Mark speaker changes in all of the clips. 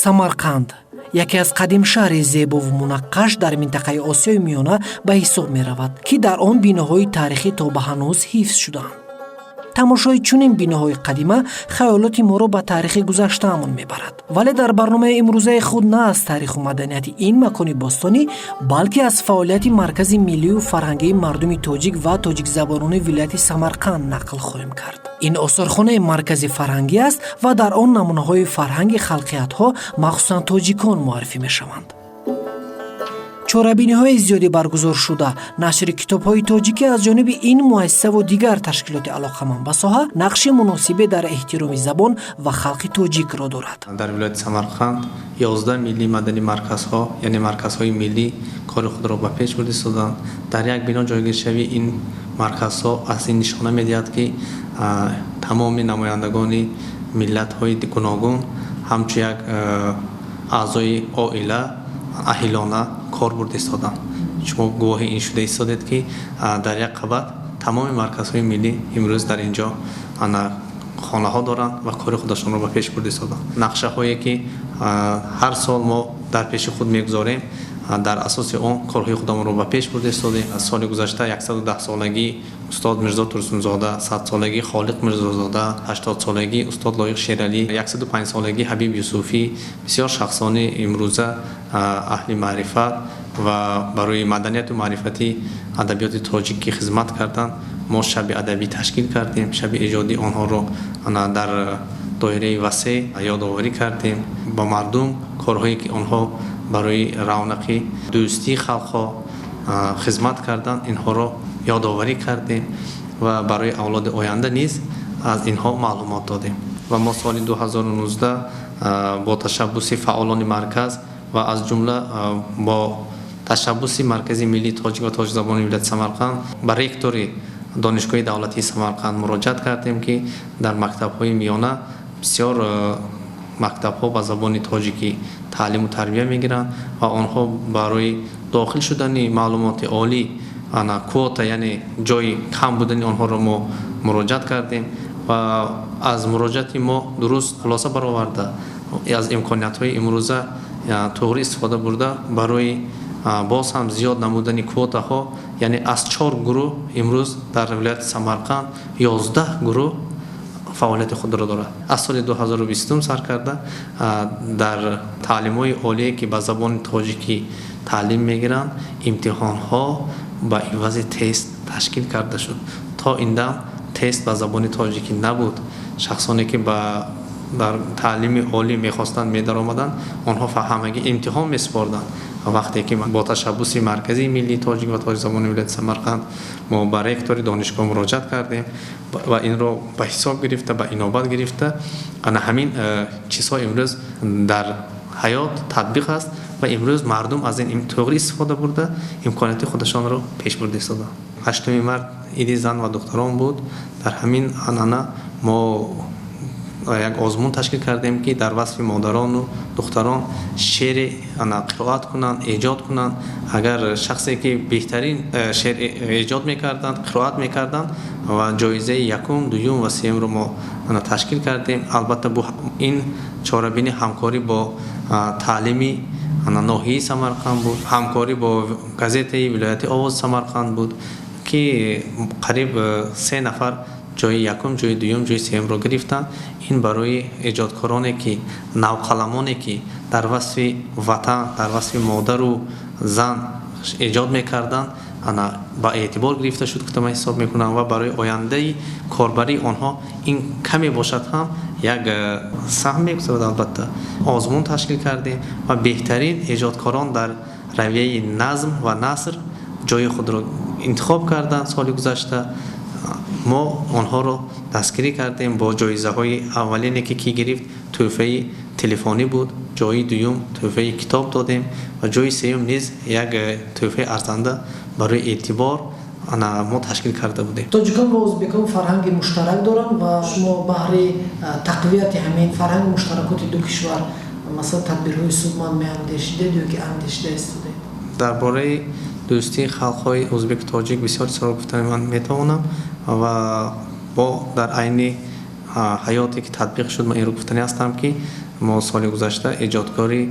Speaker 1: самарқанд яке аз қадим шаҳри зебову мунаққаш дар минтақаи осиёи миёна ба ҳисоб меравад, ки дар он биноҳои таърихӣ то ба ҳанӯз ҳифз шудаанд. тамошои чунин биноҳои қадима хаёлоти моро ба таърихи гузаштаамон мебарад. вале дар барномаи имрӯзаи худ на аз таъриху маданияти ин макони бостонӣ, балки аз фаъолияти маркази миллию фарҳангии мардуми тоҷик ва тоҷикзабонони вилояти Самарқанд нақл хоҳем кард. ин осорхонаи маркази фарҳангӣ аст ва дар он намунаҳои фарҳанги халқиятҳо махсусан тоҷикон муаррифӣ мешаванд. чорабиниҳои зиёде баргузор шуда нашри китобҳои тоҷикӣ аз ҷониби ин муассисаву дигар ташкилоти алоқаманд ба соҳа нақши муносибе дар эҳтироми забон ва халқи тоҷикро дорад.
Speaker 2: дар вилояти Самарқанд 11 милли маданӣ марказҳо, яъне марказҳои миллӣ кори худро ба пеш бурда истоданд. дар як бино ҷойгиршавии ин марказҳо аз ин нишона медиҳад, ки тамоми намояндагони миллатҳои гуногун ҳамчун як аъзои оила аҳилона кор бурда истоданд. шумо гувоҳи ин шуда истодед, ки дар як қабат тамоми марказҳои миллӣ имрӯз дар инҷо хонаҳо доранд ва кори худашонро ба пеш бурда истоданд. нақшаҳое ки ҳар сол мо дар пеши худ мегузорем, дар асоси он корҳои худамонро ба пеш бурда истодем. соли гузашта 110 солаги устод Мирзо Турсунзода, 100 солаги Холиқ Мирзозода, 80 солаги устод Лоиқ Шералӣ, 105 солаги Ҳабиб Юсуфӣ, бисёр шахсони имрӯза аҳли маърифат ва барои маданияту маърифати адабиёти тоҷикӣ хизмат карданд. мо шаби адабӣ ташкил кардем. шаби иҷоди онҳоро дар доираи васеъ ёдоварӣ кардем. ба мардум корҳое ки онҳо барои равнақи дӯстии халқҳо хизмат карданд, инҳоро ёдоварӣ кардем ва барои авлоди оянда низ аз инҳо маълумот додем. ва мо соли 2019 бо ташаббуси фаъолони марказ ва аз ҷумла бо ташаббуси маркази миллии тоҷик ва тоҷикзабони вилояти Самарқанд ба ректори донишгоҳи давлатии Самарқанд муроҷиат кардем, ки дар мактабҳои миёна бисёр мактабҳо ба забони тоҷикӣ таълиму тарбия мегиранд ва онҳо барои дохил шудани маълумоти олӣ квота, яъне ҷои кам будани онҳоро мо муроҷиат кардем ва аз муроҷиати мо дуруст хулоса бароварда аз имкониятҳои имрӯза туғри истифода бурда барои боз ҳам зиёд намудани квотаҳо, яъне аз 4 гурӯҳ имрӯз дар вилояти Самарқанд 11 гурӯҳ фаъолияти худро дорад. аз соли 2020 сар карда дар таълимҳои олие ки ба забони тоҷикӣ таълим мегиранд, имтиҳонҳо ба ивази тест ташкил карда шуд. то ин дам тест ба забони тоҷикӣ набуд. шахсоне ки дар таълими олӣ мехостанд медаромаданд, онҳо ҳамагӣ имтиҳон месупорданд. вақте ки бо ташаббуси маркази миллии тоҷик ва тоҷикзабони вилояти Самарқанд мо ба ректори донишгоҳ муроҷиат кардем ва инро ба ҳисоб гирифта, ба инобат гирифта, ҳамин чизҳо имрӯз дар ҳаёт татбиқ аст ва имрӯз мардум аз ин туғри истифода бурда имконияти худашонро пеш бурда истоданд. 8 март иди зан ва духтарон буд. дар ҳамин анъана мо як озмун ташкил кардем, ки дар васфи модарону духтарон шеъри қироат кунанд, эҷод кунанд. агар шахсе ки беҳтарин шеър эҷод мекарданд, қироат мекарданд ва ҷоизаи якум, дуюм ва сеюмро мо ташкил кардем. албатта ин чорабини ҳамкорӣ бо таълими ноҳияи Самарқанд буд, ҳамкорӣ бо газетаи вилояти Овози Самарқанд буд, ки қариб 3 нафар ҷои якум, ҷои дуюм, ҷои сеюмро гирифтанд. ин барои эҷодкороне ки навқаламоне ки дар васфи ватан, дар васфи модару зан эҷод мекарданд, ба эътибор гирифта шуд, кутама ҳисоб мекунам ва барои ояндаи корбарии онҳо ин каме бошад ҳам як саҳм мегузарад. албатта озмун ташкил кардем ва беҳтарин эҷодкорон дар равияи назм ва наср ҷои худро интихоб карданд. соли гузашта мо онҳоро дастгирӣ кардем бо ҷоизаҳои аввалине ки гирифт тӯҳфаи телефонӣ буд, ҷои дуюм тӯҳфаи китоб додем ва ҷои сеюм низ як тӯҳфаи арзанда барои эътибор ما تشکیل کرده بودیم.
Speaker 1: тоҷикон ва ӯзбекон фарҳанги муштарак доранд ва шумо баҳри тақвияти ҳамин фарҳанги муштаракоти ду кишвар масалан тадбирҳои судманд меандешидед ё ки андешида истодед?
Speaker 2: дарбораи дӯстии халқҳои ӯзбеку тоҷик бисёр чизро гуфтани ман метавонам ва бо дар айни ҳаёте ки татбиқ шуд ман инро гуфтани ҳастам ки мо соли гузашта эҷодкори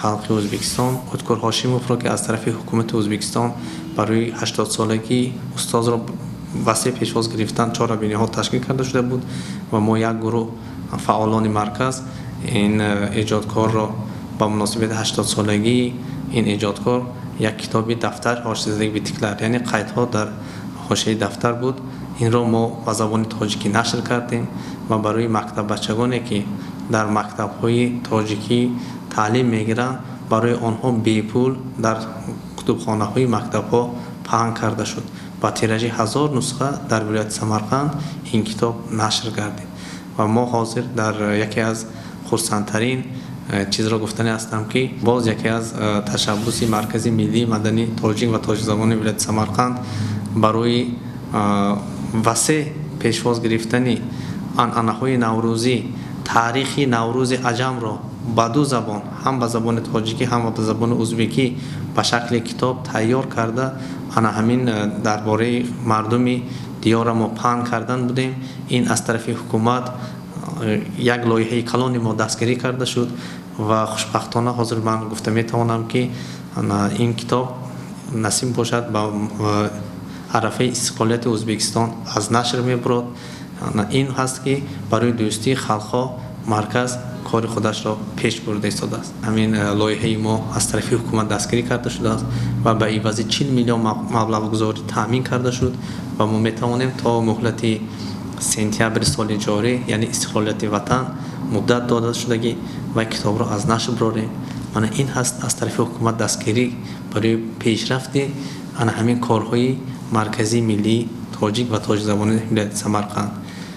Speaker 2: халқи Ӯзбекистон Ӯткур Ҳошимовро ки аз тарафи ҳукумати Ӯзбекистон барои 80-солагии устозро васеъ пешвоз гирифтан чорабиниҳо ташкил карда шуда буд ва мо як гурӯҳ фаъолони марказ ин эҷодкорро ба муносибати 80-солагии ин эҷодкор як китоби дафтар ҳошияи битиклар яъне қайдҳо дар ҳошияи дафтар буд. инро мо ба забони тоҷикӣ нашр кардем ва барои мактаббачагоне ки дар мактабҳои тоҷикӣ таълим мегиранд барои онҳо бепул дар кутубхонаҳои мактабҳо паҳн карда шуд. ба тиражи 1000 нусха дар вилояти Самарқанд ин китоб нашр гардид ва мо ҳозир дар яке аз хурсандтарин чизро гуфтани ҳастам ки боз яке аз ташаббуси маркази миллии мадании тоҷик ва тоҷикзабони вилояти Самарқанд барои васеъ пешвоз гирифтани анъанаҳои наврӯзӣ таърихи наврӯзи аҷамро ба ду забон ҳам ба забони тоҷикӣ ҳам ба забони ӯзбекӣ ба шакли китоб тайёр карда ана ҳамин дар бораи мардуми диёра мо паҳн кардан будем. ин аз тарафи ҳукумат як лоиҳаи калони мо дастгирӣ карда шуд ва хушбахтона ҳозир ман гуфта метавонам ки ин китоб насиб бошад ба арафаи истиқлолияти Ӯзбекистон аз нашр мебурад. ин ҳаст ки барои дӯстии халқҳо марказ кори худашро пеш бурда истодааст. ҳамин лоиҳаи мо аз тарафи ҳукумат дастгирӣ карда шудааст ва ба ивази 40 миллион маблағгузорӣ таъмин карда шуд ва мо метавонем то муҳлати сентябри соли ҷорӣ яъне истиқлолияти ватан муддат дода шудагӣ ва китобро аз нашр бирорем. мана ин ҳаст аз тарафи ҳукумат дастгирӣ барои пешрафти ана ҳамин корҳои маркази миллии тоҷик ва тоҷикзабони вилояти Самарқанд.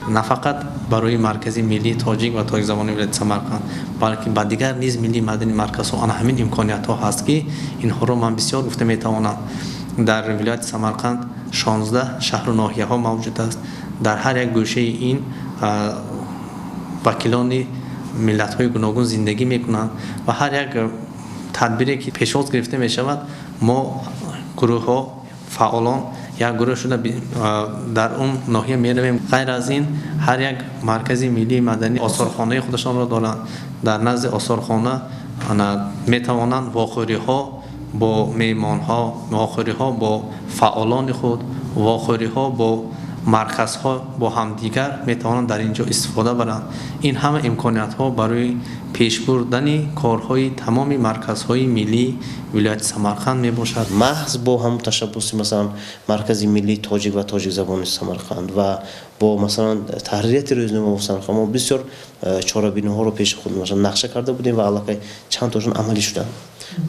Speaker 2: на фақат барои маркази миллии тоҷик ва тоҷикзабони вилояти Самарқанд балки ба дигар низ миллии мадании марказҳо ана ҳамин имкониятҳо ҳаст ки инҳоро ман бисёр гуфта метавонам. дар вилояти Самарқанд 16 шаҳру ноҳияҳо мавҷуд аст. дар ҳар як гӯшаи ин вакилони миллатҳои гуногун зиндагӣ мекунанд ва ҳар як тадбире ки пешвоз гирифта мешавад мо гурӯҳҳо фаъолон як гурӯҳ шуда дар он ноҳия меравем. ғайр аз ин ҳар як маркази миллии маданӣ осорхонаи худашонро доранд. дар назди осорхона метавонанд вохӯриҳо бо меҳмонҳо вохӯриҳо бо фаъолони худ вохӯриҳо бо марказҳо бо ҳамдигар метавонанд дар ин ҷо истифода баранд. ин ҳама имкониятҳо барои пешбурдани корҳои тамоми марказҳои миллии вилояти Самарқанд мебошад.
Speaker 3: маҳз бо ҳамун ташаббуси масалан маркази миллии тоҷик ва тоҷикзабони Самарқанд ва бо масалан таҳририяти рӯзномаи Самарқанд мо бисёр чорабиниҳоро пеши худ масалан нақша карда будем ва аллакай чанд тошон амалӣ шуданд.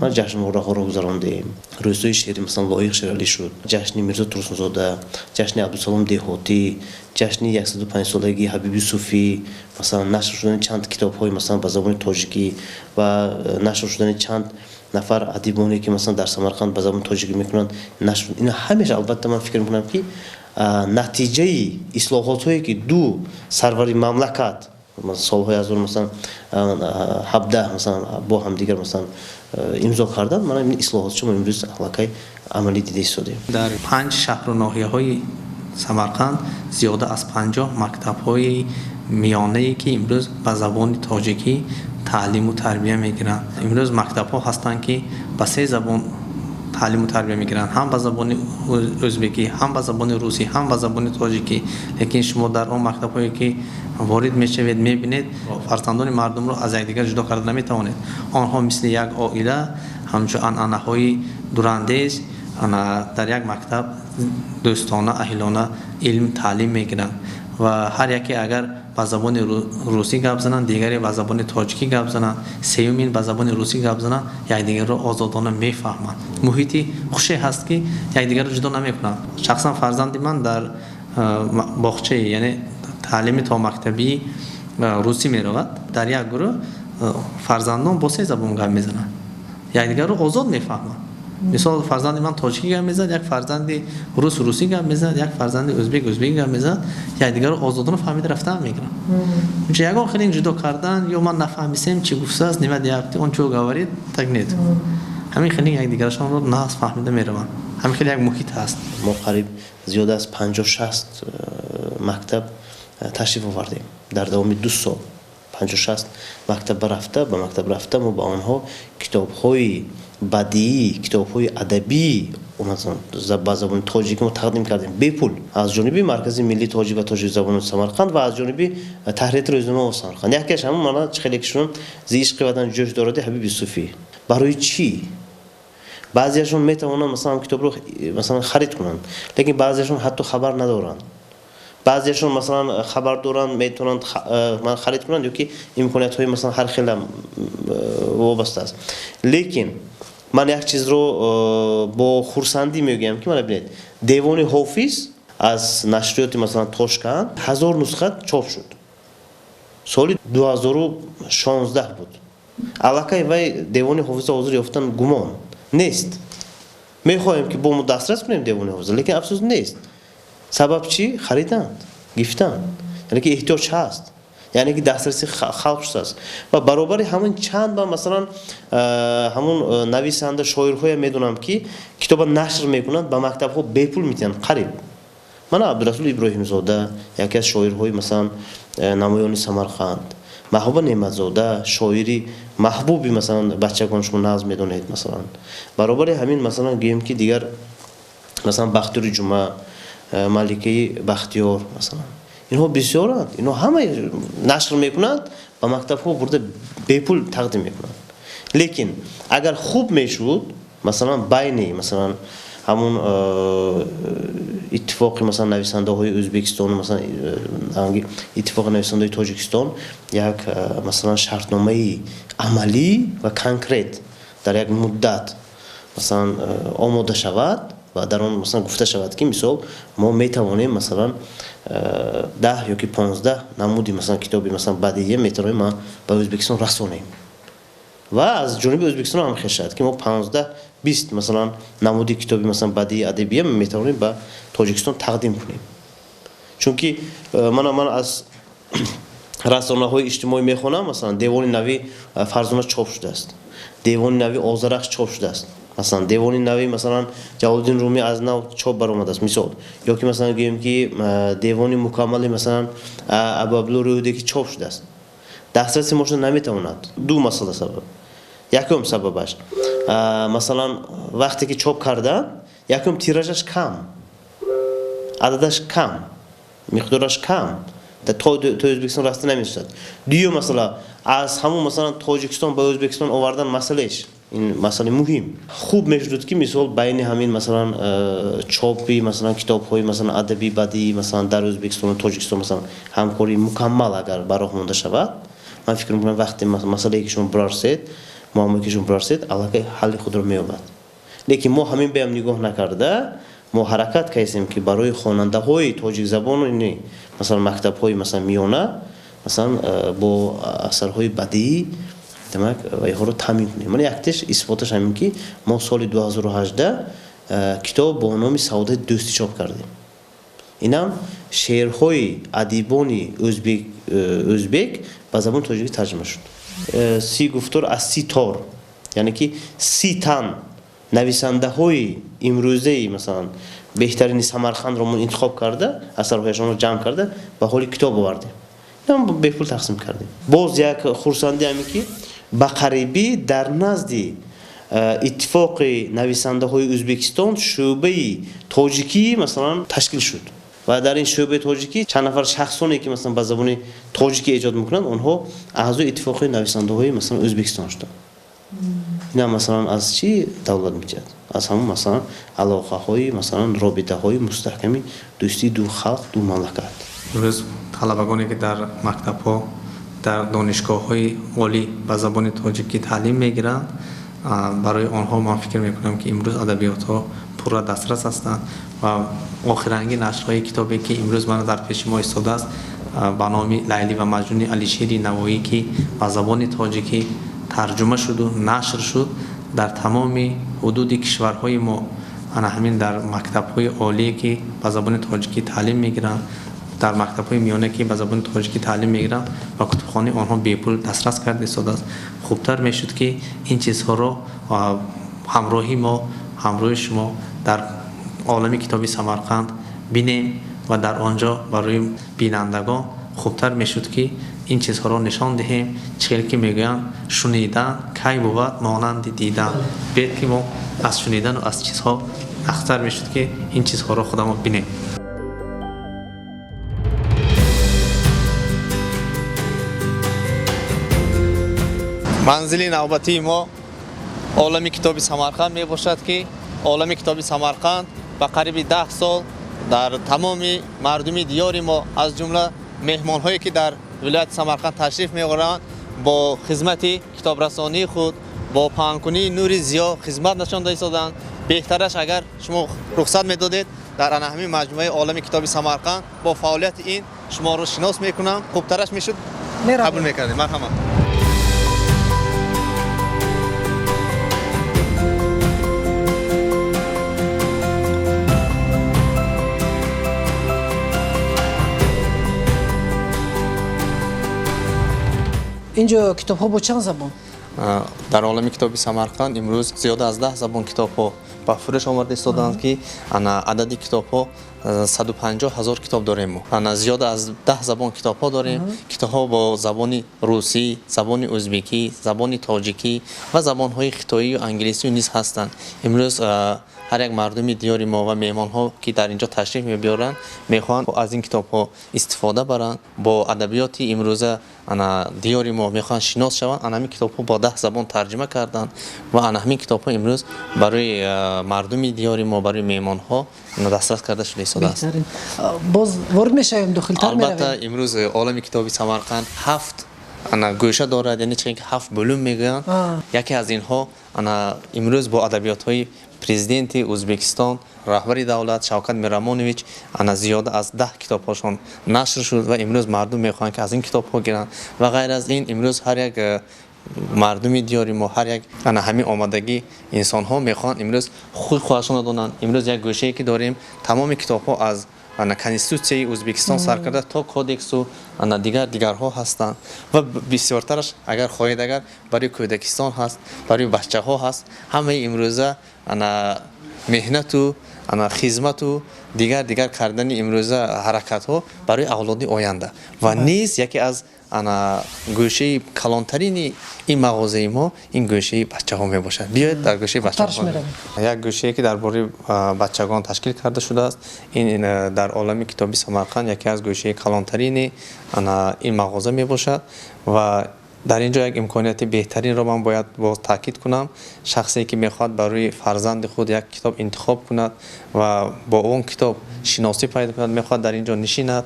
Speaker 3: ما جشن ها رو گذراندیم. روزهای شعری مثلا لایق شعری شد. جشن میرزا ترسنزاده، جشن عبدالسلام دهاتی، جشن 105 سالگی حبیبی صوفی، مثلا نشر شدن چند کتاب‌های مثلا به زبان تاجیکی و نشر شدن چند نفر ادیبانی که مثلا در سمرقند به زبان تاجیکی میکنند. نشر اینا همیشه البته من فکر میکنم که نتیجه اصلاحاتی که دو سروری مملکت سالهای از اون مثلا 17 مثلا با هم دیگر مثلا امضا کردن من این اصلاحات شما امروز علاقه عملی دیده شدیم.
Speaker 2: در 5 شهر و ناحیه‌های سمرقند زیاده از 50 مکتب‌های میانه‌ای که امروز به زبان تاجیکی تعلیم و تربیه میگیرند. امروز مکتب‌ها هستند که به 3 زبان تعلیم و تربیه میگیرند، هم به زبان ازبکی، هم به زبان روسی، هم به زبان تاجیکی. لیکن شما در اون مکتب‌هایی که وارد میشوید میبینید فرزندان مردم را از یکدیگر جدا کرده نمیتوانید. آنها مثل یک عائله همچون انعنه‌های دوراندیز در یک مکتب دوستانه اهلانه علم تعلیم میگیرند و هر یکی اگر به زبان روسی گپ زنند دیگری به زبان تاجیکی گپ زنند سومین به زبان روسی گپ زنند یکدیگر را آزادانه میفهمند. محیطی خوشی هست که یکدیگر را جدا نمیکنند. شخصا فرزند من در باغچه یعنی تعلیم تا مکتبی روسی میرود، در یک گروه فرزندان با 3 زبان گپ میزنند، یکدیگر را آزاد میفهمند. مثال فرزند من تاجیکی گپ میزد، یک فرزند روسی گپ میزد، یک فرزند ازبکی گپ میزد، یک دیگر رو آزادانه فهمیده رفتن میگیرن. اونجا یگان خیلی جدا کردن یا من نفهمیسم چی گفته است نمیاد یافتی اون چو گاورید تگنید. همین خیلی یک دیگرشون رو نه فهمیده میرون. همین خیلی یک محیط هست.
Speaker 3: ما قریب زیاد از 50-60 مکتب تشریف آوردیم در دوام 2 سال. 50-60 مکتب رفته ما با آنها کتاب‌های بدیعی، کتاب‌های ادبی مثلا زبان تاجیک ما تقدیم کردیم بپول از جانب مرکز ملی تاجیک و تاجیک زبان سمرقند و از جانب تحریریت روزنامه سمرقند. یکیش همون مانا خیلی کشون زیش قیادن جوش دارده حبیب یوسفی. برای چی؟ بعضیشون میتونن مثلا کتاب رو مثلا خرید کنن، لیکن بعضیشون حتی خبر ندارن. بعضیشون مثلا خبر دارن میتونن خرید کنن یا که امکانات های مثلا هر خیلی وابسته است. لیکن من یک چیز رو با خرسندی میگم که من ببینید دیوان حافظ از نشریات مثلا تاشکند 1000 نسخه چاپ شد. سال 2016 بود. علاقه وی دیوان حافظ حاضر یافتن گمان نیست. میخوایم که با ما دسترس کنیم دیوان حافظ، لیکن افسوس نیست. سبب چی؟ خریدند، گفتند. یعنی که احتیاج هست، یعنی که دسترسی خلق شده است و برابر همون چند با مثلا همون نویسنده شاعرهای میدونم که کتاب نشر میکنند با مکتب ها بپول میتونن قریب. من عبدالرسول ابراهیم زاده یکی از شاعرهای مثلا نمایان سمرقند، محبوب نعمتزاده شاعری محبوبی مثلا بچگانشون نظم میدونید مثلا برابر همین مثلا گیم که دیگر مثلا بختیار جمعه، ملکه بختیار مثلا اینها بسیارند، اینها همه نشر میکنند و مکتب ها برده بپول تقدیم میکنند. لیکن اگر خوب میشود مثلا بین مثلا همون اتفاق مثلا نویسنده های ازبکستان مثلا اتفاق نویسنده های تاجیکستان یک مثلا شرطنامه عملی و کنکرت در یک مدت مثلا آماده شود و در آن مثلا گفته شود که مثلا ما میتوانیم مثلا 10 یا که 15 نمودی مثلا کتابی مثلا بدیعی میتونیم ما به ازبکستان رسانیم و از جانب ازبکستان هم خشد که ما 15-20 مثلا نمودی کتابی مثلا بدیعی ادبی میتوانیم به تاجیکستان تقدیم کنیم. چون که من از رسانه‌های اجتماعی میخونم مثلا دیوان نوی فرزانه چاپ شده است، دیوان نوی آذرخش چاپ شده است، مثلا دیوان نوی مثلا جلال‌الدین رومی از نو چاپ برآمده است مثال، یا که مثلا گویم که دیوان مکمل مثلا ابوعبدالله رویدی که چاپ شده است. دسترسی ماشین نمیتواند. دو مسئله سبب. یکم سببش مثلا وقتی که چاپ کردن یکم تیراژش کم، عددش کم، مقدارش کم، تا ازبکستان راسته نمیشد. دیو مثلا از همون مثلا تاجیکستان به ازبکستان آوردن مسئلهش این مسئله مهم خوب میشد که مثال بین همین مثلا چاپی مثلا کتاب‌های مثلا ادبی بدی مثلا در ازبکستان و تاجیکستان مثلا همکاری مکمل اگر برای مونده شود، من فکر می‌کنم وقتی مسئله یکشون بررسید معامله کشون بررسید علاقه حل خود رو می‌یابد. لیکن ما همین به هم نگاه نکرده ما حرکت کردیم که برای خواننده‌های تاجیک زبان اینی مثلا مکتب‌های مثلا میانه مثلا با اثرهای بدیعی دمک اینها رو تامین کنیم. من یکتش اثباتش همین که ما سال 2018 کتاب با نام سعادت دوستی چاپ کردیم. اینم شعرهای ادیبان ازبک به زبان تاجیکی ترجمه شد. 30 گفتار از 30 تار، یعنی که 30 تن نویسنده های امروزه مثلا بهترین سمرقند رو انتخاب کرده، اثرهایشان رو جمع کرده و حالی کتاب آوردیم. اینم به پول تقسیم کردیم. باز یک خرسندی همی که با قریبی در نزد اتفاق نویسنده های ازبکستان شعبه تاجیکی مثلا تشکیل شد و در این شعبه تاجیکی چند نفر شخصانی که مثلا به زبان تاجیکی ایجاد میکنند اونها اعضای اتفاق نویسنده های مثلا ازبکستان شدند. اینا مثلا از چی دولت میاد؟ از همون مثلا علاقه های مثلا رابطه های مستحکمی دوستی دو خلق دو مملکت.
Speaker 2: امروز طلبگانی که در مکتب ها در دانشگاه های عالی به زبان تاجیکی تعلیم میگیرند برای آنها من فکر میکنم که امروز ادبیات ها پر دسترس هستند و آخرنگی نشرهای کتابی که امروز من در پیش ما ایستاده است به نام لیلی و مجنون علیشیر نوایی که به زبان تاجیکی ترجمه شد و نشر شد در تمام حدود کشورهای ما همین در مکتب‌های عالی که به زبان تاجیکی تعلیم میگیرن، در مکتب‌های میانه که به زبان تاجیکی تعلیم میگیرن و کتابخانه آنها به‌پول دسترس کرده ایستاده است. خوبتر میشد که این چیزها را همراهی ما، همراه شما در عالم کتابی سمرقند بینیم و در آنجا برای بینندگان خوبتر میشد که این چیزها را نشان دهیم. چیزی که میگن شنیدن کی بود مانند دیدن، بید که ما از شنیدن و از چیزها اختر میشد که این چیزها را خودمون بینیم. منزل نوبتی ما عالم کتابی سمرقند می باشد که عالم کتابی سمرقند با قریب 10 سال در تمام مردمی دیار ما از جمله مهمان هایی که در ولایت سمرقند تشریف می آورند با خدمت کتاب رسانی خود با پهن‌کنی نور ضیا خدمت نشان دادند. بهترش اگر شما رخصت میدادید در همین مجموعه عالم کتابی سمرقند با فعالیت این شما رو شناس میکنم، خوبترش میشد قبول میکردید. مرحبا.
Speaker 1: اینجا کتاب ها با چند زبان؟
Speaker 2: در عالم کتابی سمرقند امروز زیاد از 10 زبان کتاب ها با فروش آمده ایستادند که عدد کتاب ها 150,000 کتاب داریم. ما زیاد از 10 زبان کتاب ها داریم. کتاب ها با زبان روسی، زبان ازبکی، زبان تاجیکی و زبان های خطایی و انگلیسی نیز هستند. امروز هر یک مردمی دیار ما و مهمان ها که در اینجا تشریف می‌برند میخوان از این کتاب ها استفاده برند، با ادبیات امروزه دیار ما میخوان شناس شوند. همین کتاب ها با 10 زبان ترجمه کردند و همین کتاب ها امروز برای مردمی دیار ما، برای مهمان ها دسترس کرده شده است.
Speaker 1: باز وارد میشیم داخل‌تر میرویم.
Speaker 2: البته امروز عالم کتابی سمرقند 7 گوشه دارد، یعنی چون 7 بلوم میگن. یکی از اینها امروز با ادبیات های پرزیدنت ازبکستان رهبر دولت شوکت میرامونویچ زیاد از 10 کتاب هاشون نشر شد و امروز مردم میخوان که از این کتاب ها گیرن و غیر از این امروز هر یک مردمی دیاری ما، هر یک همین آمادگی انسان ها میخوان امروز خود خودشون دونن. امروز یک گوشه ای که داریم تمام کتاب ها از کنستیتوسیای ازبکستان سر کرده تا کودکس و دیگرها هستند و بسیارترش اگر خواهید اگر برای کودکستان هست، برای بچه ها هست. همه امروزه مهنت و خدمت و دیگر کردن امروزه حرکت ها برای اولاد آینده و نیز یکی از گوشه کلانترین این مغازه ما این گوشه بچه ها می باشد. بیاید در گوشه بچه ها. یک گوشه که درباره بچگان تشکیل کرده شده است. این در عالم کتابی سمرقند یکی از گوشه کلانترین این مغازه می باشد و در اینجا یک امکانیت بهترین را من باید باز تاکید کنم. شخصی که میخواد برای فرزند خود یک کتاب انتخاب کند و با اون کتاب شناسی پیدا کند، میخواد در اینجا نشیند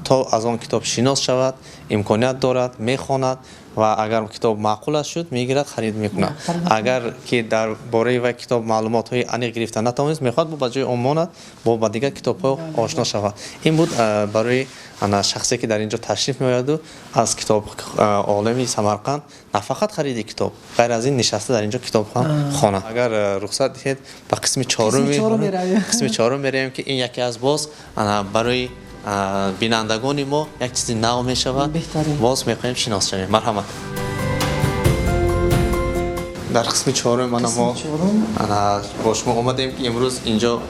Speaker 2: تا از آن کتاب شناس شود، امکانیت دارد میخواند و اگر کتاب معقولش شد میگیرد خرید میکند. اگر که در باره و کتاب معلومات های عمیق گرفته نتوانست، میخواد با جای امانت با دیگر کتاب ها آشنا شود. این بود برای شخصی که در اینجا تشریف میآید و از کتاب عالمی سمرقند نه فقط خرید کتاب، غیر از این نشسته در اینجا کتاب خانه. اگر رخصت دهید به قسم چهارم میریم که این یکی از باز برای بینندگان ما یک چیز نو می شود، باز میخوایم شناس شویم. مرحمت. در قسم چهارم ما با شما آمدیم که امروز اینجا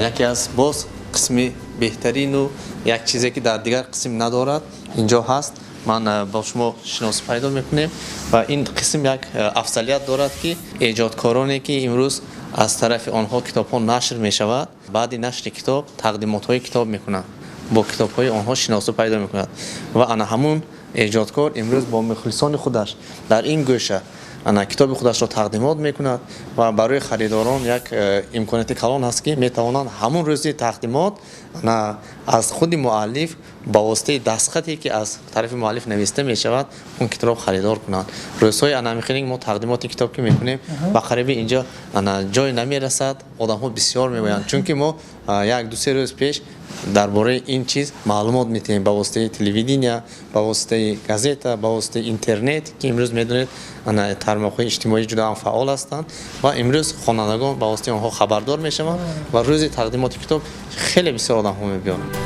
Speaker 2: یکی از باز قسم بهترین و یک چیزی که در دیگر قسم ندارد اینجا هست. من با شما شناسی پیدا میکنیم و این قسم یک افضلیت دارد که ایجادکارانی که امروز از طرف آنها کتاب ها نشر می شود، بعد نشر کتاب تقدیمات های کتاب میکنند، با کتاب های آنها شناسی پیدا میکند و همون ایجادکار امروز با مخلصان خودش در این گوشه کتاب خودش را تقدیمات میکند و برای خریداران یک امکانیت کلان هست که میتوانند همون روزی تقدیمات از خود مؤلف با واسطه دستخطی که از طرف مؤلف نوشته می شود اون کتاب خریدار کنند. روزهای انامیخرینگ ما تقدیمات کتاب که میکنیم با قریب اینجا جای نمیرسد، آدم ها بسیار میگویند چون که ما یک دو سه روز پیش درباره این چیز معلومات میتیم با واسطه تلویزیون، با واسطه گازета، با واسطه اینترنت که امروز میدونید انا ترمخهای اجتماعی جدا هم فعال هستند و امروز خوانندگان با واسطه آنها خبردار میشوند و روز تقدیمات کتاب خیلی بسیار آدم ها میبینند.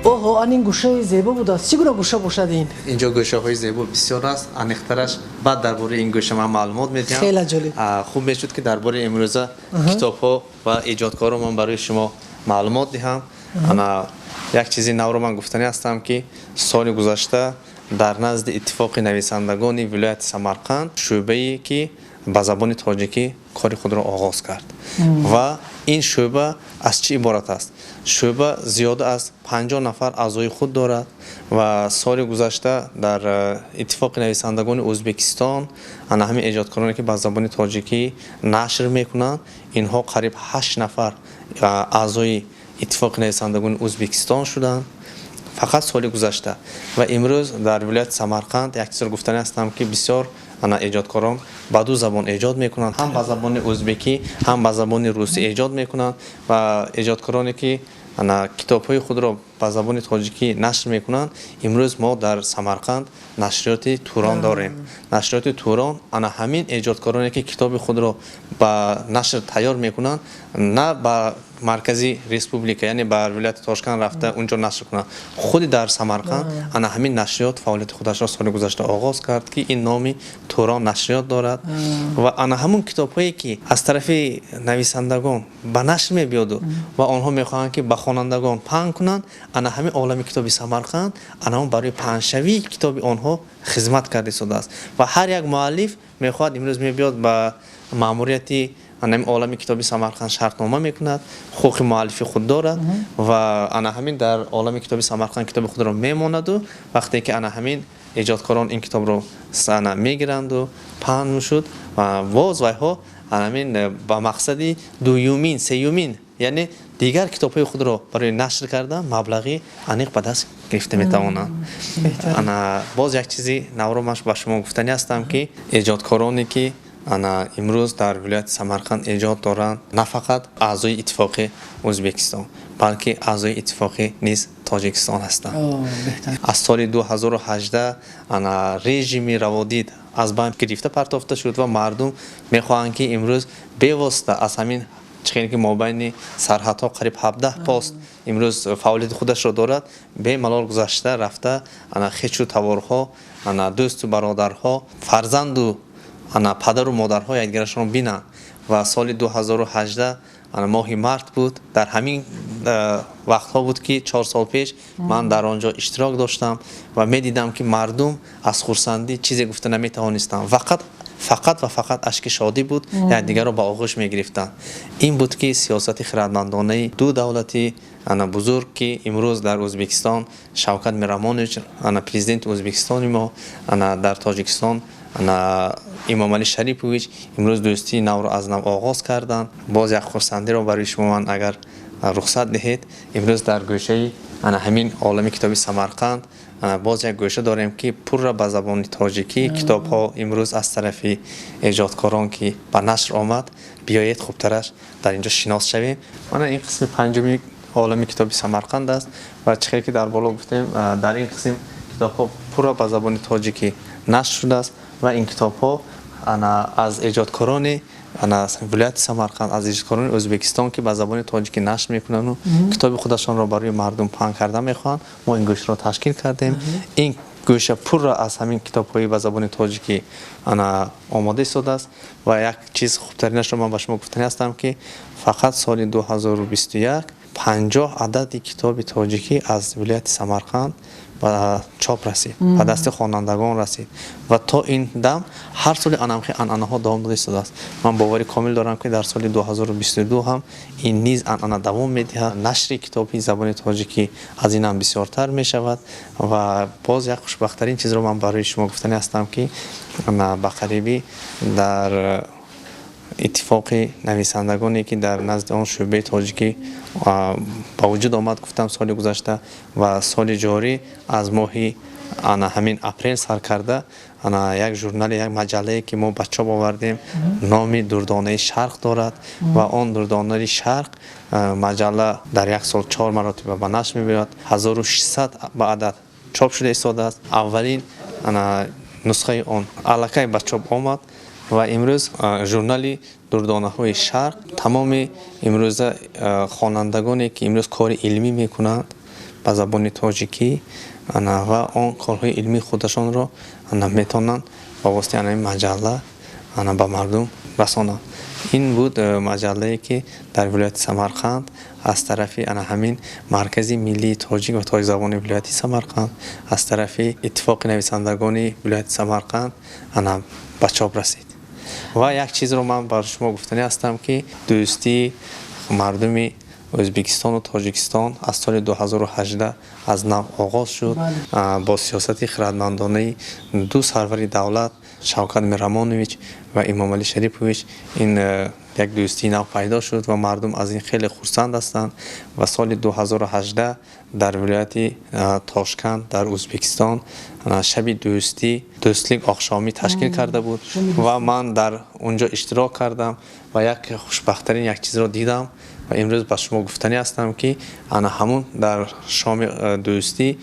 Speaker 1: اوه این گوشه زیبا بود. چی گونه گوشه باشد این؟
Speaker 2: اینجا گوشه های زیبا بسیار است. انیخترش بعد درباره این گوشه من معلومات میدم.
Speaker 1: خیلی جالب.
Speaker 2: خوب میشد که درباره امروزه کتاب ها و ایجادکارا من برای شما معلومات دهم. انا یک چیزی نو رو من گفتنی هستم که سال گذشته در نزد اتفاق نویسندگان ولایت سمرقند شعبه‌ای که با زبان تاجیکی کار خود را آغاز کرد و این شعبه از چی عبارت است؟ شعبه زیاده از 50 نفر اعضای خود دارد و سال گذشته در اتفاق نویسندگان ازبکستان انا همین ایجادکارانی که با زبان تاجیکی نشر میکنند اینها قریب 8 نفر اعضای اتفاق نویسندگان ازبکستان شدند فقط سال گذشته و امروز در ولایت سمرقند یک چیز گفتنی هستم که بسیار انا ایجادکاران با دو زبان ایجاد میکنند، هم با زبان ازبکی هم با زبان روسی ایجاد میکنند و ایجادکارانی که انا کتاب‌های خود را با زبان تاجیکی نشر میکنند. امروز ما در سمرقند نشریات توران داریم. نشریات توران انا همین ایجادکارانی که کتاب خود را با نشر تیار میکنند نه با مرکزی ریسپوبلیکا یعنی با ولایت تاشکند رفته اونجا نشر کنند، خود در سمرقند انا همین نشریات فعالیت خودش را سال گذشته آغاز کرد که این نامی توران نشریات دارد و انا همون کتاب‌هایی که از طرف نویسندگان به نشر میبیاد و آنها میخواهند که به خوانندگان پهن کنند انا همین عالم کتابی سمرقند انا برای پهنشوی کتاب آنها خدمت کرده شده است و هر یک مؤلف میخواد امروز میبیاد به ماموریتی انا عالم کتابی سمرقند شرطنامه میکند، حقوق مؤلفی خود دارد و انا همین در عالم کتابی سمرقند کتاب خود را میماند و وقتی که انا همین ایجادکاران این کتاب را سنا میگیرند و پهن میشد و باز ها انا همین با مقصدی دویومین سیومین یعنی دیگر کتاب‌های خود را برای نشر کردن مبلغی انیق به دست گرفته میتوانند. انا باز یک چیزی نو رو من با شما گفتنی هستم که ایجادکارانی که انا امروز در ولایت سمرقند ایجاد دارند نه فقط اعضای اتفاق ازبکستان بلکه اعضای اتفاق نیز تاجیکستان هستند. از سال 2018 انا رژیم روادید از بین گرفته پرتافته شد و مردم میخواهند که امروز بی‌واسطه از همین چخیلی که مابین سرحدها قریب 17 پست امروز فعالیت خودش را دارد به ملال گذشته رفته انا خیچ و توارها انا دوست و برادرها فرزند و انا پدر و مادرها یکدیگرشان بینند و سال 2018 انا ماه مارت بود. در همین وقتها بود که 4 سال پیش من در آنجا اشتراک داشتم و میدیدم که مردم از خرسندی چیزی گفته نمیتوانستند، فقط اشک شادی بود، یعنی دیگر رو با آغوش میگرفتند. این بود که سیاست خردمندانه دو دولتی انا بزرگ که امروز در ازبکستان شوکت میرامونویچ انا پرزیدنت ازبکستان ما انا در تاجیکستان انا امام علی شریفویچ امروز دوستی نو را از نو آغاز کردند. باز یک خرسندی رو برای شما من اگر رخصت دهید امروز در گوشه انا همین عالم کتابی سمرقند باز یک گوشه داریم که پر را به زبان تاجیکی کتاب ها امروز از طرف ایجادکاران که به نشر آمد بیایید خوبترش در اینجا شناس شویم. من این قسم پنجمی عالم کتابی سمرقند است و چخیلی که در بالا گفتیم در این قسم کتاب ها پر را به زبان تاجیکی نشر شده است و این کتاب ها از ایجادکاران ولایت سمرقند از ایجادکاران ازبکستان که به زبان تاجیکی نشر میکنند و کتاب خودشان را برای مردم پهن کرده میخوان. ما این گوشه را تشکیل کردیم. این گوشه پر را از همین کتاب‌های به زبان تاجیکی آماده شده است و یک چیز خوبترینش را من به شما گفتنی هستم که فقط سال 2021 50 عدد کتاب تاجیکی از ولایت سمرقند و چاپ رسید و دست خوانندگان رسید و تا این دم هر سال انعنه ها دوام داده شده است. من باوری کامل دارم که در سال 2022 هم این نیز انعنه دوام می‌دهد. نشر کتابی زبان تاجیکی از این هم بسیارتر می شود و باز یک خوشبخت‌ترین چیز رو من برای شما گفتنی هستم که به قریبی در اتفاق نویسندگانی که در نزد آن شعبه تاجیکی با وجود آمد گفتم سال گذشته و سال جاری از ماه همین اپریل سر کرده یک ژورنال یک مجله که ما بچه آوردیم نام دردانه شرق دارد و آن دردانه شرق مجله در یک سال 4 مرتبه به نشر می‌آید. 1600 به عدد چاپ شده ایستاده است. اولین نسخه آن الکی به چاپ آمد و امروز ژورنال دردانه های شرق تمام امروز خوانندگانی که امروز کار علمی میکنند به زبان تاجیکی و آن کارهای علمی خودشان را میتونند با واسطه این مجله به مردم رسانند. این بود مجله که در ولایت سمرقند از طرف همین مرکز ملی تاجیک و تاجیک زبان ولایت سمرقند از طرف اتفاق نویسندگان ولایت سمرقند به چاپ رسید. و یک چیز رو من بر شما گفتنی هستم که دوستی مردم ازبکستان و تاجیکستان از سال 2018 از نو آغاز شد. با سیاست خردمندانه دو سرور دولت شوکت میرامونویچ و امام علی شریفویچ این یک دوستی نو پیدا شد و مردم از این خیلی خرسند هستند و سال 2018 در ولایت تاشکند در ازبکستان شب دوستلیک آخشامی تشکیل کرده بود و من در اونجا اشتراک کردم و یک خوشبختترین یک چیز را دیدم و امروز با شما گفتنی هستم که همون در شام دوستی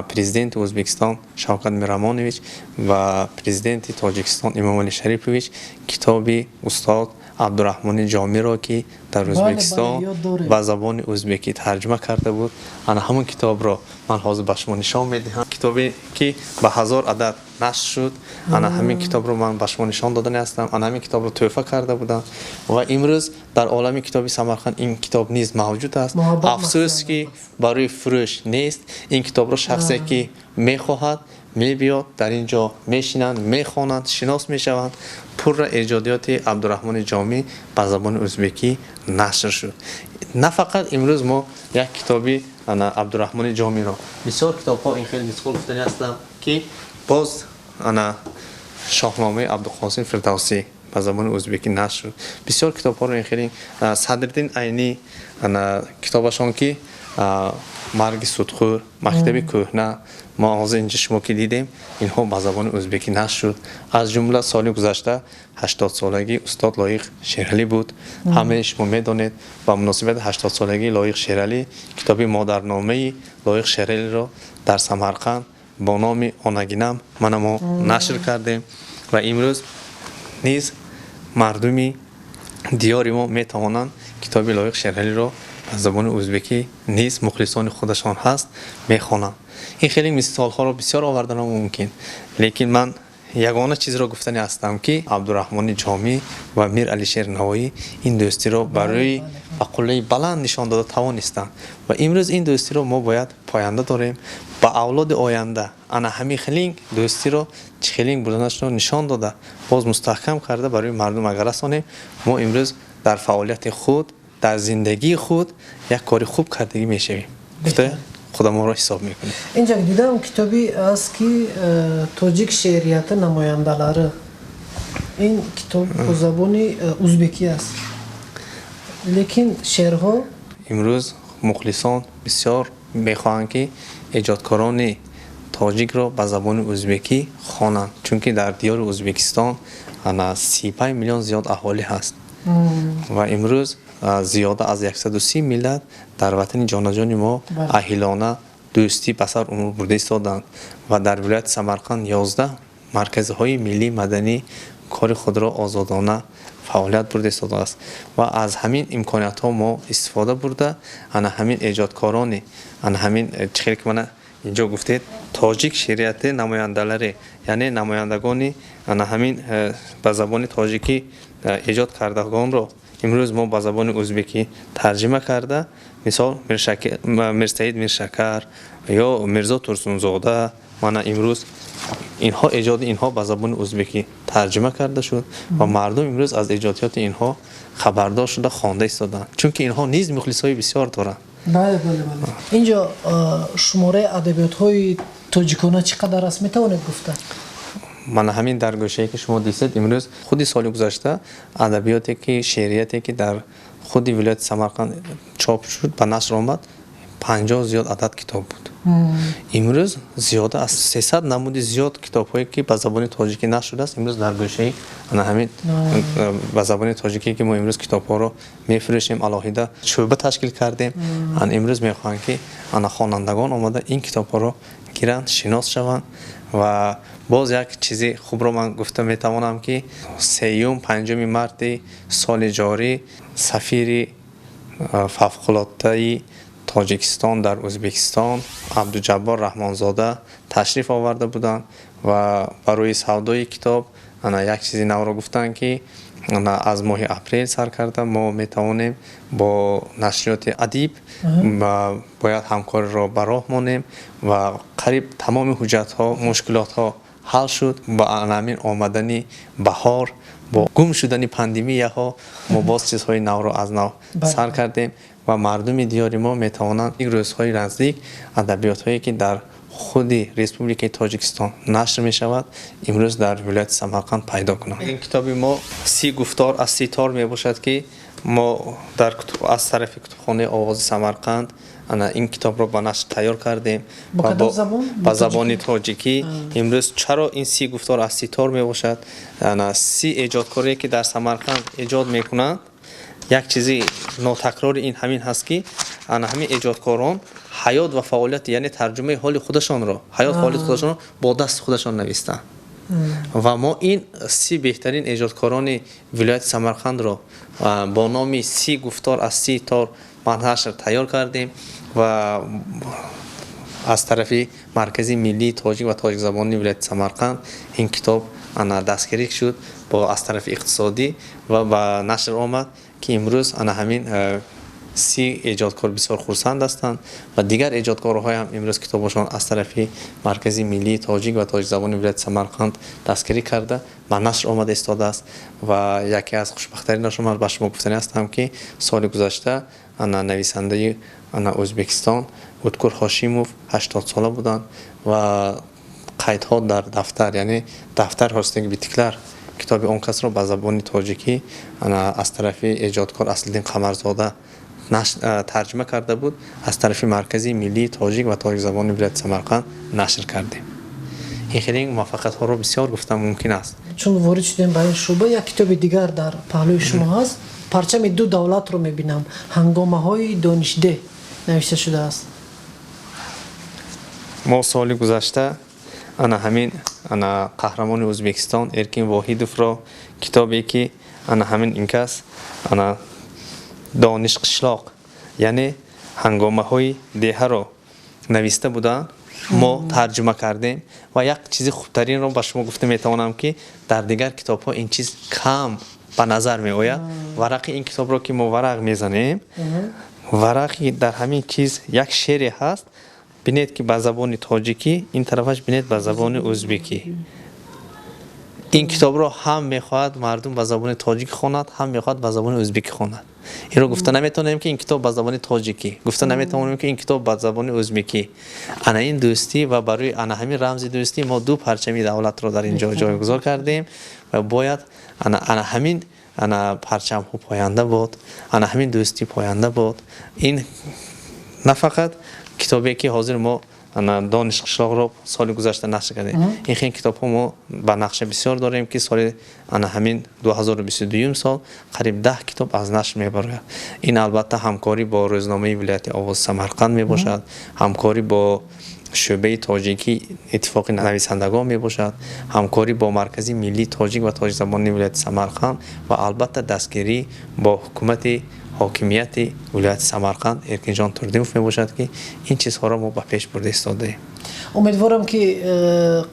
Speaker 2: پرزیدنت ازبکستان شوکت میرامونویچ و پرزیدنت تاجیکستان امام علی شریفویچ کتابی استاد عبدالرحمن جامی را که در ازبکستان و زبان ازبکی ترجمه کرده بود همون کتاب را من حاضر به شما نشان میدهم. کتابی که به 1000 عدد نشر شد همین کتاب رو من به شما نشان دادن هستم. همین کتاب رو تحفه کرده بودم و امروز در عالم کتابی سمرقند این کتاب نیز موجود است. افسوس که برای فروش نیست. این کتاب رو شخصی که میخواهد میبیاد در اینجا میشینند میخوانند شناس میشوند. پر ایجادیات عبدالرحمن جامی به زبان ازبکی نشر شد. نه فقط امروز ما یک کتابی عبدالرحمن جامی را بسیار کتاب ها این خیلی بسیار گفتنی هستم که باز شاهنامه عبدالقاسم فردوسی به زبان ازبکی نشر شد. بسیار کتاب ها رو این خیلی صدرالدین عینی کتابشان که مرگ سودخور مکتب کهنه ما از اینجا شما که دیدیم اینها به زبان ازبکی نشر شد. از جمله سال گذشته 80 سالگی استاد لایق شیرعلی بود. همه شما میدونید با مناسبت 80 سالگی لایق شیرعلی کتاب مادرنامه لایق شیرعلی را در سمرقند با نام آنگینم ما نشر کردیم و امروز نیز مردمی دیار ما میتوانند کتاب لایق شیرعلی را از زبان ازبکی نیز مخلصان خودشان هست میخوانند. این خیلی مثال ها رو بسیار آوردن ممکن، لیکن من یگانه چیز را گفتنی هستم که عبدالرحمن جامی و میر علی شیر نوایی این دوستی را برای قله بلند نشان داده توانستند و امروز این دوستی را ما باید پاینده داریم. با اولاد آینده همین خیلی دوستی را چه خیلی بودنش را نشان داده باز مستحکم کرده برای مردم اگر رسانیم. ما امروز در فعالیت خود در زندگی خود یک کاری خوب کردگی میشویم. خدا ما را حساب میکنه.
Speaker 1: اینجا دیدم کتابی است که تاجیک شعریت نماینده‌لari این کتاب به زبان ازبکی است، لیکن شعرها
Speaker 2: امروز مخلصان بسیار میخواهند که ایجادکاران تاجیک را به زبان ازبکی خوانند، چون که در دیار ازبکستان 35 میلیون زیاد اهالی هست و امروز زیاده از 130 ملت در وطن جانجان ما اهلانه دوستی بسر امور برده ایستادند و در ولایت سمرقند 11 مرکزهای ملی مدنی کار خود را آزادانه فعالیت برده ایستاده است و از همین امکانات ها ما استفاده برده همین ایجادکاران همین چیزی که من اینجا گفتید تاجیک شریعت نماینده‌لari یعنی نمایندگان همین به زبان تاجیکی ایجاد کردگان را امروز ما با زبان ازبکی ترجمه کرده. مثال میرسید میرشکر یا میرزا ترسونزاده من امروز اینها ایجاد اینها با زبان ازبکی ترجمه کرده شد و مردم امروز از ایجادات اینها خبردار شده خوانده ایستادند، چون که اینها نیز مخلصای بسیار دارند.
Speaker 1: بله. اینجا شماره ادبیات های تاجیکانه چقدر است میتونید گفته؟
Speaker 2: من همین در گوشه‌ای که شما دیدید امروز خودی سال گذشته ادبیاتی که شعریاتی که در خودی ولایت سمرقند چاپ شد به نشر آمد 50 زیاد عدد کتاب بود. امروز زیاده از 300 نمود زیاد کتاب‌هایی که به زبان تاجیکی نشده است امروز در گوشه انا همین به زبان تاجیکی که ما امروز کتاب‌ها رو می‌فروشیم علاوه شعبه تشکیل کردیم. امروز می‌خوایم که انا خوانندگان اومده این کتاب‌ها رو گیرند شناس شوند. و باز یک چیزی خوب رو من گفته میتوانم که 3-5 مارس سال جاری سفیر فوق‌العاده تاجیکستان در ازبکستان عبدالجبار رحمانزاده تشریف آورده بودند و برای سودای کتاب یک چیزی نو را گفتن که از ماه اپریل سر کرده ما میتوانیم با نشریات ادیب باید همکاری را به راه مانیم و قریب تمام حجت ها مشکلات ها حل شد. با همین آمدن بهار با گم شدن پاندمی ها ما باز چیزهای نو را از نو سر کردیم و مردم دیار ما میتوانند این روزهای نزدیک ادبیات هایی که در خود ریسپوبلیک تاجیکستان نشر می شود امروز در ولایت سمرقند پیدا کنند. این کتاب ما 30 گفتار از 30 تار می باشد که ما در از طرف کتابخانه آواز سمرقند این کتاب را به نشر تیار کردیم با زبان تاجیکی. امروز چرا این 30 گفتار از 30 تار می باشد 30 ایجادکاری که در سمرقند ایجاد می کنند. یک چیزی ناتکرار این همین هست که همین ایجادکاران حیات و فعالیت یعنی ترجمه حال خودشان را حیات فعالیت خودشان را با دست خودشان نوشتند و ما این 30 بهترین ایجادکاران ولایت سمرقند را با نام 30 گفتار از 30 تار نشر تیار کردیم و از طرف مرکز ملی تاجیک و تاجیک زبانی ولایت سمرقند این کتاب دستگیری شد با از طرف اقتصادی و با نشر آمد که امروز همین 30 ایجادکار بسیار خرسند هستند و دیگر ایجادکارهای هم امروز کتابشان از طرف مرکز ملی تاجیک و تاجیک زبانی ولایت سمرقند دستگیری کرده و نشر آمده استاده است. و یکی از خوشبخت‌ترینش من به شما گفتنی هستم که سال گذشته نویسنده ازبکستان ادکور هاشیموف 80 ساله بودند و قیدها در دفتر یعنی دفتر هاستینگ بیتیکلر کتاب اون کس را به زبان تاجیکی از طرف ایجادکار اصلالدین قمرزاده ترجمه کرده بود از طرف مرکز ملی تاجیک و تاجیک زبان ولایت سمرقند نشر کردیم. این خیلی موفقیت ها رو بسیار گفتم ممکن است.
Speaker 1: چون وارد شدیم برای شعبه یک کتاب دیگر در پهلوی شما هست پرچم 2 دولت رو میبینم هنگامه های دانشده نوشته شده است.
Speaker 2: ما سال گذشته همین قهرمان ازبکستان ارکین واحیدوف را کتابی که همین این کس دانش قشلاق یعنی هنگامه های دیه را نوشته بودن ما ترجمه کردیم و یک چیز خوبترین را به شما گفته میتوانم که در دیگر کتاب ها این چیز کم به نظر می آید. ورق این کتاب را که ما ورق میزنیم ورقی در همین چیز یک شعری هست بینید که به زبان تاجیکی این طرفش بینید به زبان ازبکی. این کتاب را هم میخواهد مردم به زبان تاجیکی خواند هم میخواهد به زبان ازبکی خواند. این رو گفته نمیتونیم که این کتاب به زبان تاجیکی گفته نمیتونیم که این کتاب به زبان ازبکی. این دوستی و برای همین رمز دوستی ما 2 پرچم دولت را در اینجا جایگذار کردیم و باید همین پرچم ها پاینده بود همین دوستی پاینده بود. این نه فقط کتابی که حاضر ما دانش قشلاق را سال گذشته نشر کردیم این خیلی کتاب ها ما به نقشه بسیار داریم که سال همین 2022 سال قریب 10 کتاب از نشر میبرد. این البته همکاری با روزنامه ولایت آواز سمرقند می باشد همکاری با شعبه تاجیکی اتفاق نویسندگان می باشد همکاری با مرکز ملی تاجیک و تاجیک زبانی ولایت سمرقند و البته دستگیری با حکومت حاکمیت ولایت سمرقند ارکین جان تردیموف می باشد که این چیزها را ما به پیش برده ایستاده.
Speaker 1: امیدوارم که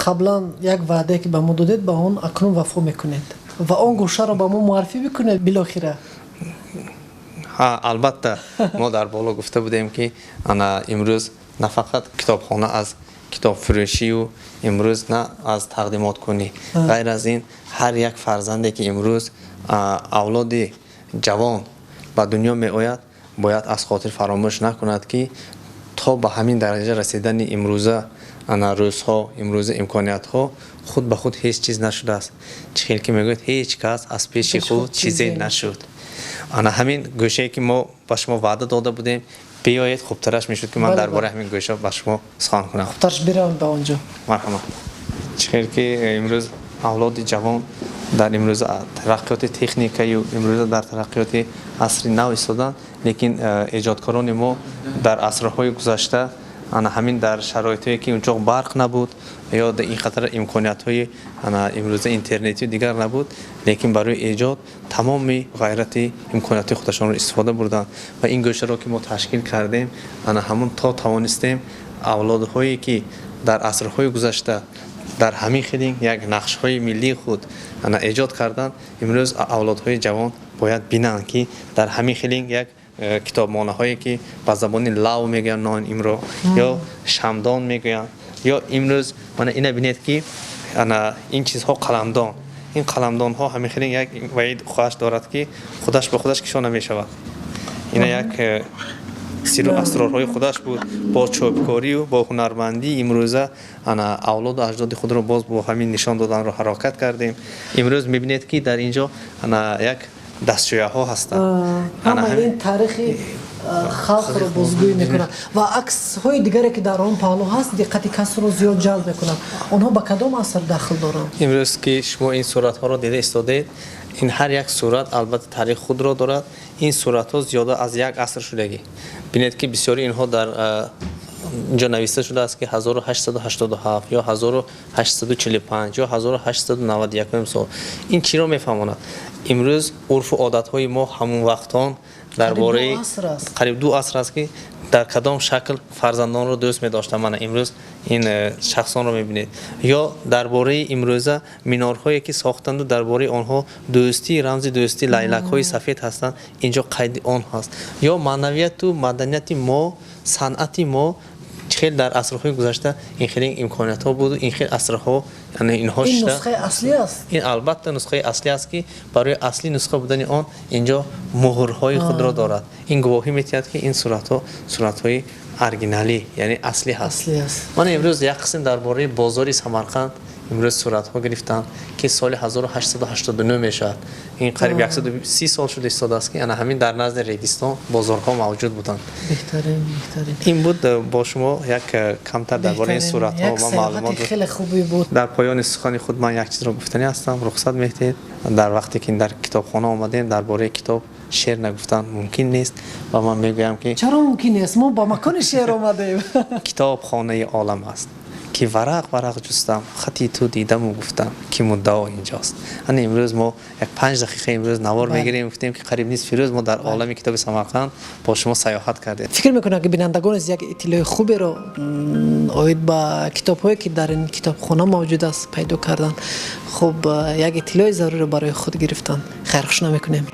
Speaker 1: قبلا یک وعده که به ما دادید به اون اکنون وفا میکنید و اون گوشه را به ما معرفی بکنید بالاخره.
Speaker 2: البته ما در بالا گفته بودیم که امروز نه فقط کتابخانه از کتاب فروشی و امروز نه از تقدیمات کنی غیر از این هر یک فرزندی که امروز اولاد جوان به دنیا می آید باید از خاطر فراموش نکند که تا به همین درجه رسیدن امروزه روزها امروزه امکانیت ها خود به خود هیچ چیز نشده است. چخیل که میگوید هیچ کس از پیش خود چیزی نشد. انا همین گوشه که ما با شما وعده داده بودیم بیایید خوبترش میشد که من
Speaker 1: بله،
Speaker 2: درباره
Speaker 1: بله.
Speaker 2: همین گوشه با شما سخن کنم.
Speaker 1: ترش برم به اونجا.
Speaker 2: مرحبا. چخیر که امروز اولاد جوان در امروز ترقیات تکنیکی و امروز در ترقیات عصر نو ایستادن، لیکن ایجادکاران ما در عصرهای گذشته همین در شرایطی که اونجا برق نبود یا در این خاطر امکانیت‌های امروز اینترنتی دیگر نبود، لیکن برای ایجاد تمام غیرت امکانیات خودشان رو استفاده بردن و این گوشه را که ما تشکیل کردیم همون تا توانستیم اولادهایی که در عصرهای گذشته در همین خیلی یک نقش‌های ملی خود ایجاد کردن، امروز اولادهای جوان باید بینن که در همین خیلی یک کتابخانه هایی که با زبان لاو میگن نان امرو یا شمدان میگن یا امروز من اینا بینید که این چیزها قلمدان، این قلمدان ها همین خیلی یک وعید خواهش دارد که خودش به خودش کشانه میشود. اینا یک سیر و اسرارهای خودش بود. با چوبکاری و با هنرمندی امروزه اولاد و اجداد خود رو باز با همین نشان دادن رو حرکت کردیم. امروز میبینید که در اینجا یک دستشویه ها هستند.
Speaker 1: این تاریخ خلق رو بازگویی میکنن و عکس های دیگری که در آن پهلو هست دقت کس رو زیاد جلب میکنن. اونها به کدام اثر داخل دارن؟
Speaker 2: امروز که شما این صورت ها رو دیده استادید، این هر یک صورت البته تاریخ خود را دارد. این صورت ها زیاده از یک عصر شدگی. ببینید که بسیاری اینها در اینجا نوشته شده است که 1887 یا 1845 یا 1891 سال. این چی رو میفهماند؟ امروز عرف و عادت های ما همون وقتان درباره قریب 2 عصر است که در کدام شکل فرزندان رو دوست می داشتن. من امروز این شخصان رو میبینید یا درباره امروزه مینارهایی که ساختند و درباره آنها دوستی، رمز دوستی لیلک های سفید هستند، اینجا قید آن هست. یا معنویت و مدنیت ما، صنعت ما خیلی در عصرهای گذشته این خیلی امکانات ها بود و این خیلی عصرها یعنی اینها
Speaker 1: این نسخه اصلی است.
Speaker 2: این البته نسخه اصلی است که برای اصلی نسخه بودن آن اینجا مهرهای خود را دارد. این گواهی می‌دهد که این صورت‌های اورجینالی یعنی اصلی هست. من امروز یک قسم درباره بازار سمرقند امروز صورت‌ها گرفتم که سال 1889 میشد. این قریب 130 سال شده ایستاده است که همین در نزد ریگستان بازارها موجود بودند.
Speaker 1: بهترین
Speaker 2: این بود با شما یک کمتر درباره این صورت‌ها و معلومات
Speaker 1: خیلی خوبی بود.
Speaker 2: در پایان سخن خود من یک چیز را گفتنی هستم. رخصت می‌دهید. در وقتی که در کتابخانه آمدیم درباره کتاب شعر نگفتن ممکن نیست و من میگویم که
Speaker 1: چرا ممکن نیست؟ ما با مکان شعر آمدیم.
Speaker 2: کتابخانه عالم است که ورق جستم خطی تو دیدم و گفتم که مدعا اینجاست. امروز ما یک 5 دقیقه امروز نوار میگیریم گفتیم که قریب نیست فیروز ما در عالم کتاب سمرقند با شما سیاحت کردیم.
Speaker 1: فکر میکنم که بینندگان از یک اطلاع خوبی رو اوید با کتاب‌هایی که در این کتابخانه موجود است پیدا کردن. خب یک اطلاع ضروری برای خود گرفتن. خیر خوش نمیکنیم.